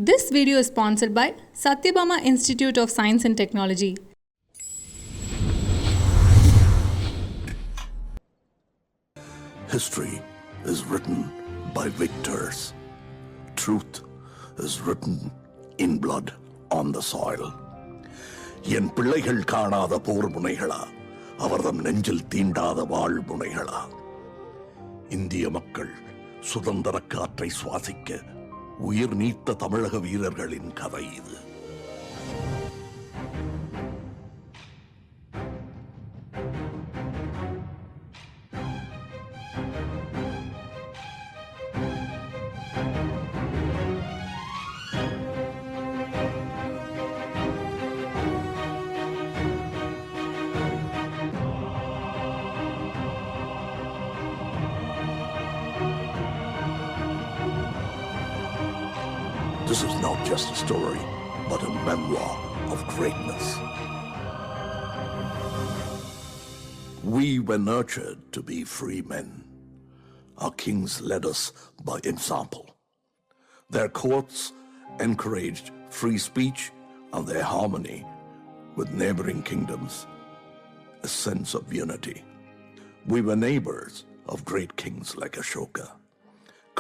This video is sponsored by Satyabama Institute of Science and Technology. History is written by victors. Truth is written in blood on the soil. என் பிள்ளைகள் காணாத போர் முனைகளா, அவர்தம் நெஞ்சில் தீண்டாத வாழ் முனைகளா. இந்திய மக்கள் சுதந்திர காற்றை சுவாசிக்க உயிர் நீத்த தமிழக வீரர்களின் கதை இது. This is not just a story, but a memoir of greatness. We were nurtured to be free men. Our kings led us by example. Their courts encouraged free speech and their harmony with neighboring kingdoms, a sense of unity. We were neighbors of great kings like Ashoka,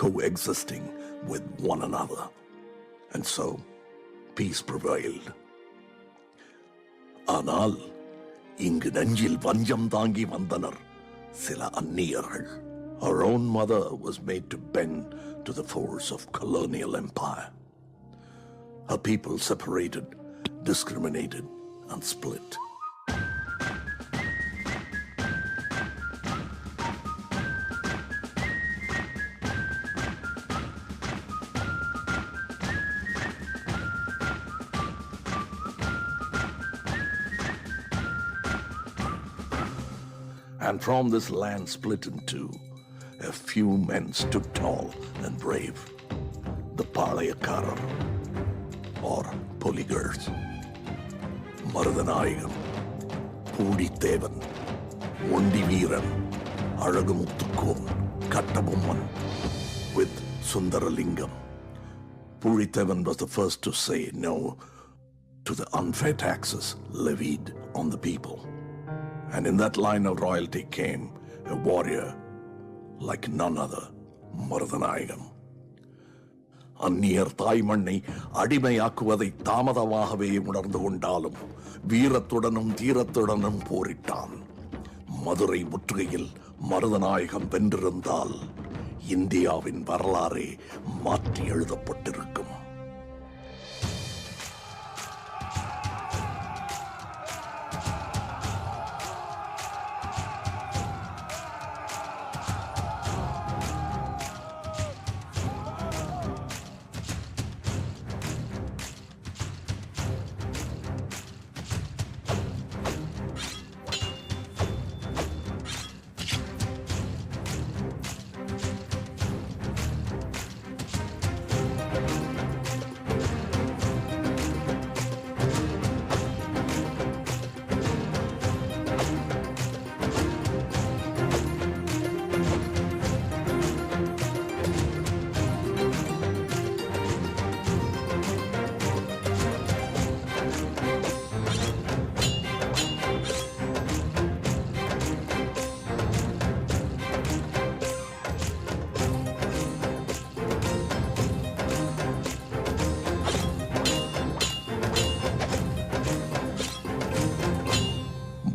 coexisting with one another. And so, peace prevailed. ஆனால் இங்கு நெஞ்சில் வஞ்சம் தாங்கி வந்தனர் சில அந்நியர்கள். Our own mother was made to bend to the force of colonial empire. Her people separated, discriminated, and split. And from this land split in two, a few men stood tall and brave. The Palayakarar, or Polygars, Marudanayagam, Puditevan, Undiviran, Aragamuttukon, Kattabumman, with Sundaralingam. Puditevan was the first to say no to the unfair taxes levied on the people. And in that line of royalty came a warrior like none other, Marudanayagam. அந்நியர் தாய்மண்ணை அடிமையாக்குவதை தாமதமாகவே உணர்ந்து கொண்டாலும் வீரத்துடனும் தீரத்துடனும் போரிட்டான். மதுரை முற்றுகையில் மருதநாயகம் வென்றிருந்தால் இந்தியாவின் வரலாறே மாற்றி எழுதப்பட்டிருக்கும்.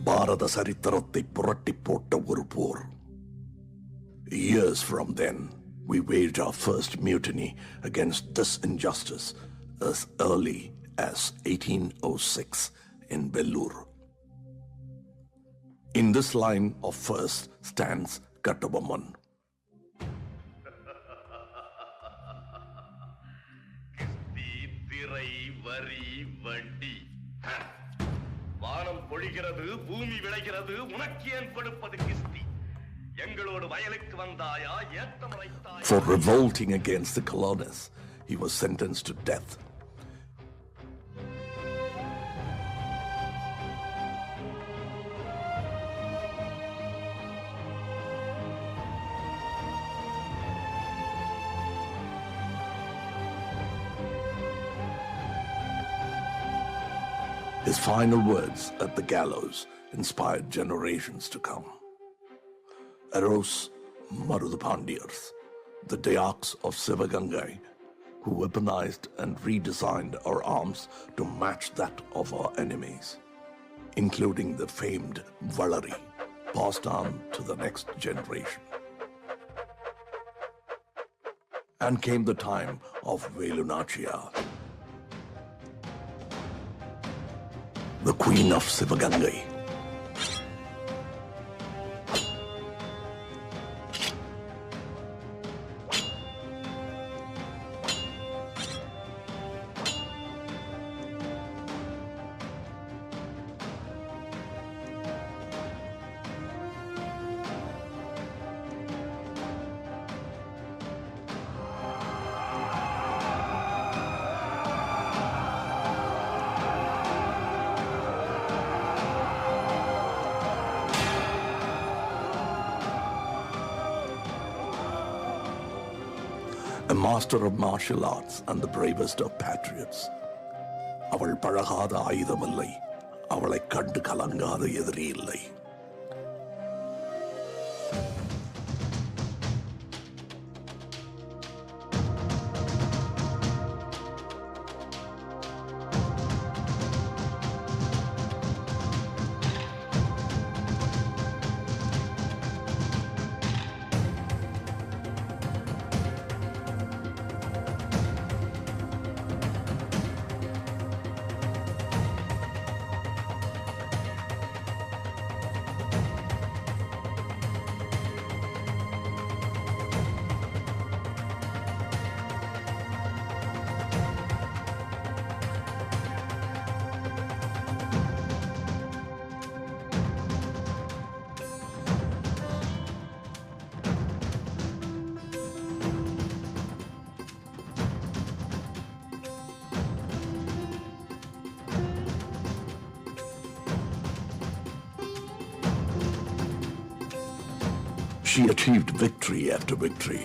பாரத சரித்திரத்தை புரட்டி போட்ட ஒரு போர். Years from then, we waged our first mutiny against this injustice as early as 1806 in Vellore. In this line of first stands Kattabomman. வானம் பொழிகிறது, பூமி விளைகிறது, உனக்கு ஏன் கொடுப்பது கிஸ்தி? எங்களோடு வயலுக்கு வந்தாயா, ஏத்தம் வைத்தாயா? For revolting against the colonists, he was sentenced to death. His final words at the gallows inspired generations to come. Arose Marudapandiyars, the Dayaks of Sivagangai, who weaponized and redesigned our arms to match that of our enemies, including the famed Valari, passed on to the next generation. And came the time of Velunachia, the Queen of Sivagangai. A master of martial arts and the bravest of patriots. அவள் பழகாத ஆயுதமில்லை, அவளை கண்டு கலங்காத எதிரி இல்லை. She achieved victory after victory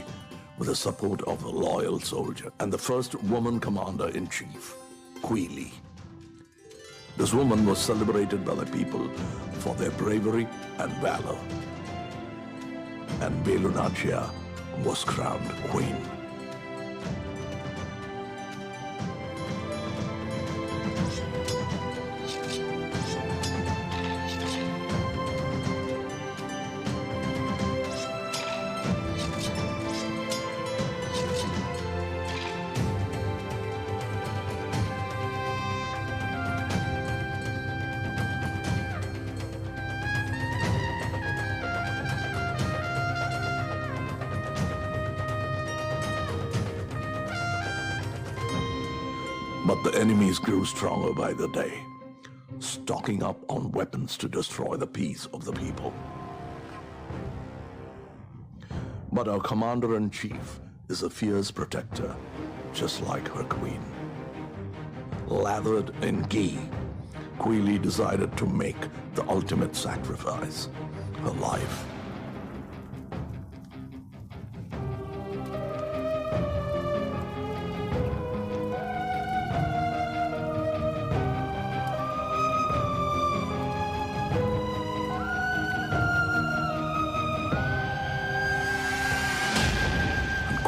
with the support of a loyal soldier and the first woman commander-in-chief, Quili. This woman was celebrated by the people for their bravery and valor. And Velunachia was crowned queen. But the enemies grew stronger by the day, stocking up on weapons to destroy the peace of the people. But our commander-in-chief is a fierce protector, just like her queen. Lathered in ghee, Quili decided to make the ultimate sacrifice, her life.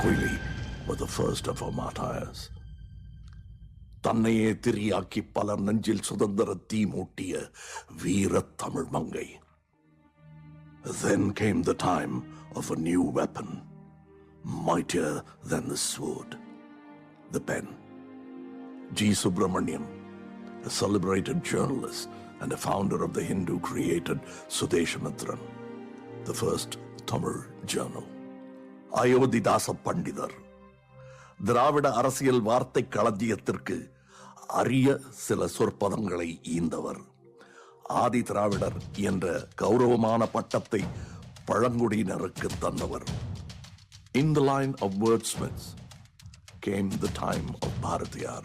Quili was the first of her martyrs. தன்னையே teriyaki பலர் நெஞ்சில் சுதந்திர தீ மூட்டிய வீர தமிழ் மங்கை. Then came the time of a new weapon, mightier than the sword, the pen. G. Subramaniam, a celebrated journalist and a founder of the Hindu-created Sudeshamitran, the first Tamil journal. Ayothidasa பண்டிதர், திராவிட அரசியல் வார்த்தை களஞ்சியத்திற்கு அரிய சில சொற்பதங்களை ஈந்தவர். ஆதி திராவிடர் என்ற கௌரவமான பட்டத்தை பழங்குடியினருக்கு தந்தவர். In the line of wordsmiths came the time of Bharatiyar,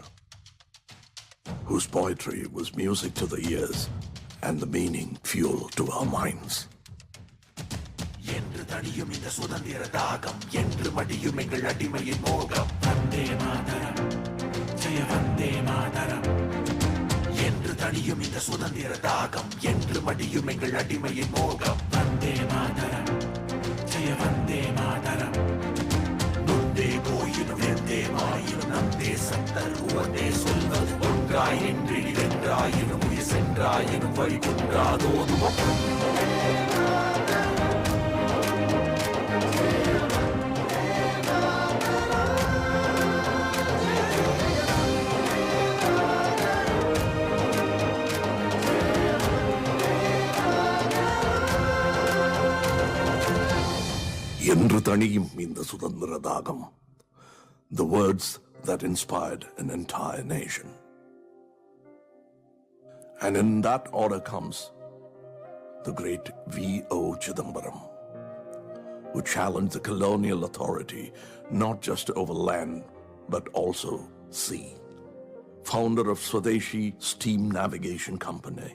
whose poetry was music to the ears and the meaning fuel to our minds. என்று தனியும் இந்த சுதந்திர தாகம், என்று மடியும் எங்கள் அடிமையின் மோகம். வந்தே மாதரம், ஜெய வந்தே மாதரம். என்று தனி தணியும் இந்த சுதந்திர தாகம் என்று மடியும் எங்கள் அடிமையின் மோகம் வந்தே மாதரம் ஜெய வந்தே மாதரம் நொந்தே போயினும் எந்தே மாயினும் நம் தேசம் தருவதே சொல்வது ஒன்றாய் நின்று வென்றாயினும் உயிர் சென்றாயினும் வழி குன்றாதோதுவோம் என்று தணியும் இந்த சுதந்திர தாகம், the words that inspired an entire nation. And in that order comes the great V.O. Chidambaram, who challenged the colonial authority not just over land but also sea. Founder of Swadeshi Steam Navigation Company,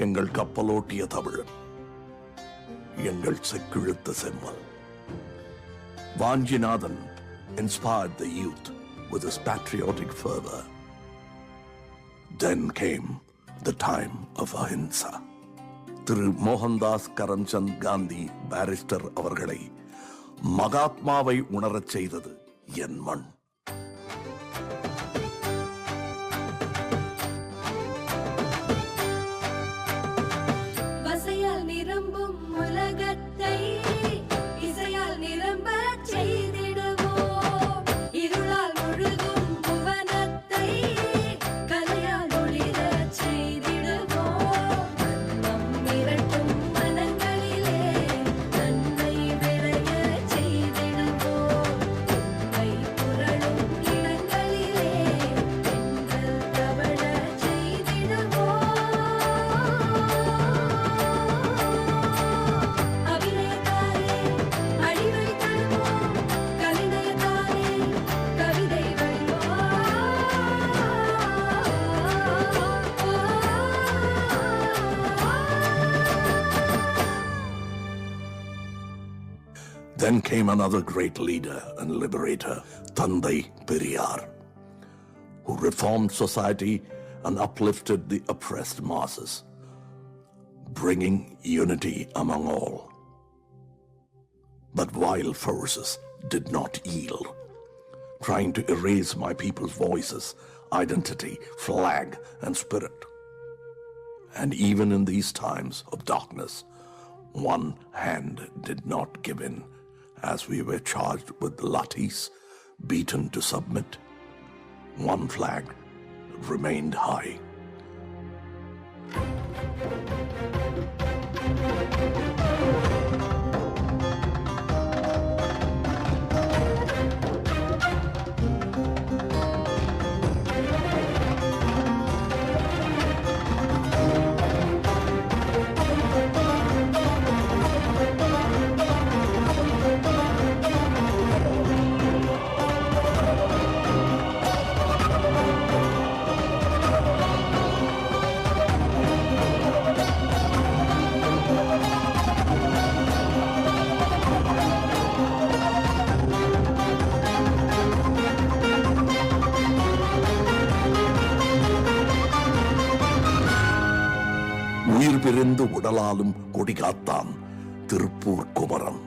எங்கள் கப்பலோட்டிய தமிழன், எங்கள் செக்கிழுத்த செம்மல். Vanjinathan inspired the youth with his patriotic fervor. Then came the time of ahimsa. Thiru Mohandas Karamchand Gandhi barrister அவர்களை மகாத்மாவை உணரச் செய்தது என் மண். Then came another great leader and liberator, Thandai Periyar, who reformed society and uplifted the oppressed masses, bringing unity among all. But wild forces did not yield, trying to erase my people's voices, identity, flag, and spirit. And even in these times of darkness, one hand did not give in, as we were charged with lathis, beaten to submit. One flag remained high. உயிர் பிரிந்து உடலாலும் கொடிகாத்தான் Tiruppur Kumaran.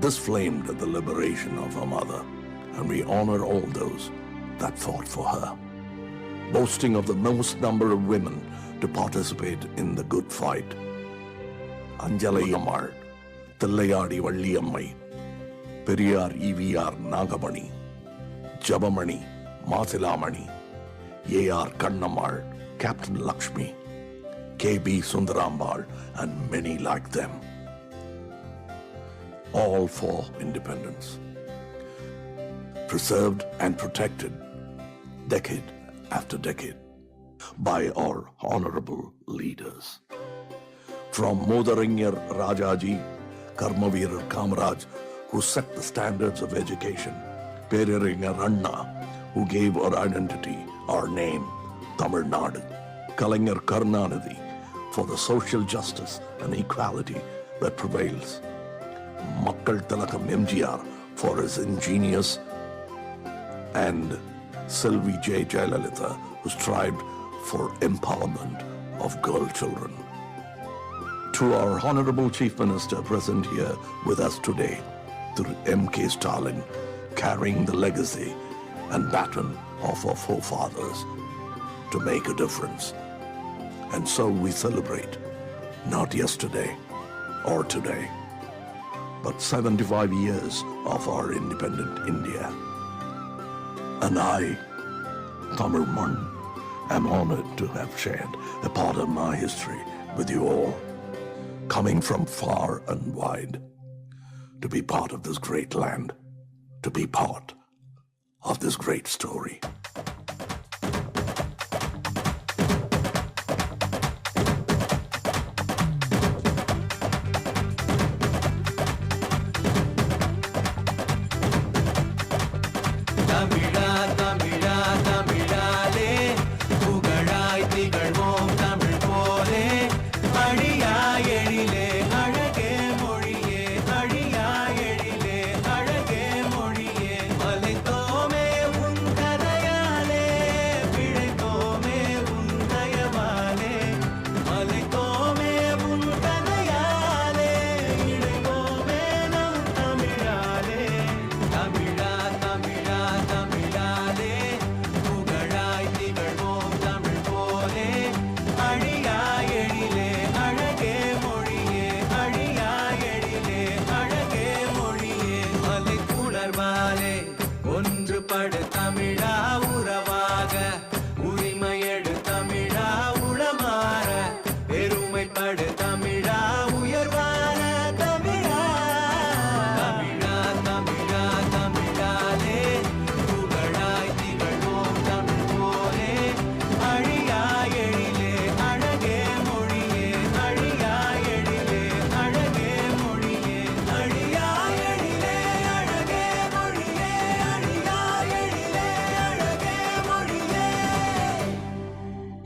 This flamed the liberation of her mother, and we honor all those that fought for her. Boasting of the most number of women to participate in the good fight. Anjalai Ammal, Tillayadi Valliyamai, Periyar E.V.R. Nagamani, Jabamani, Masilamani, A.R. Kannammal, Captain Lakshmi, K.B. Sundarambal, and many like them. All for independence. Preserved and protected decade after decade by our honorable leaders. From Modarinyar Rajaji, Karmaveerar Kamaraj, who set the standards of education, Periyar Anna, who gave our identity, our name, Tamil Nadu, Kalaignar Karunanidhi, for the social justice and equality that prevails. Makkal Tilakam MGR for his ingenious, and Sylvie J. Jayalalitha, who strived for empowerment of girl children. To our Honorable Chief Minister present here with us today, through M.K. Stalin, carrying the legacy and baton of our forefathers to make a difference. And so we celebrate, not yesterday or today, but 75 years of our independent India. And I, Kamal, am honored to have shared a part of my history with you all, coming from far and wide, to be part of this great land, to be part of this great story.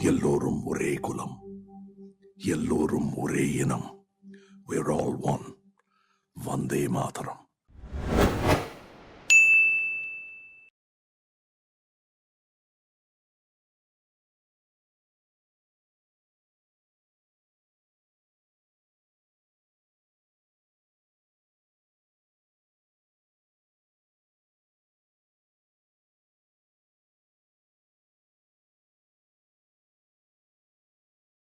எல்லோரும் ஒரே குலம், எல்லோரும் ஒரே இனம். We're all one. Vande Mataram.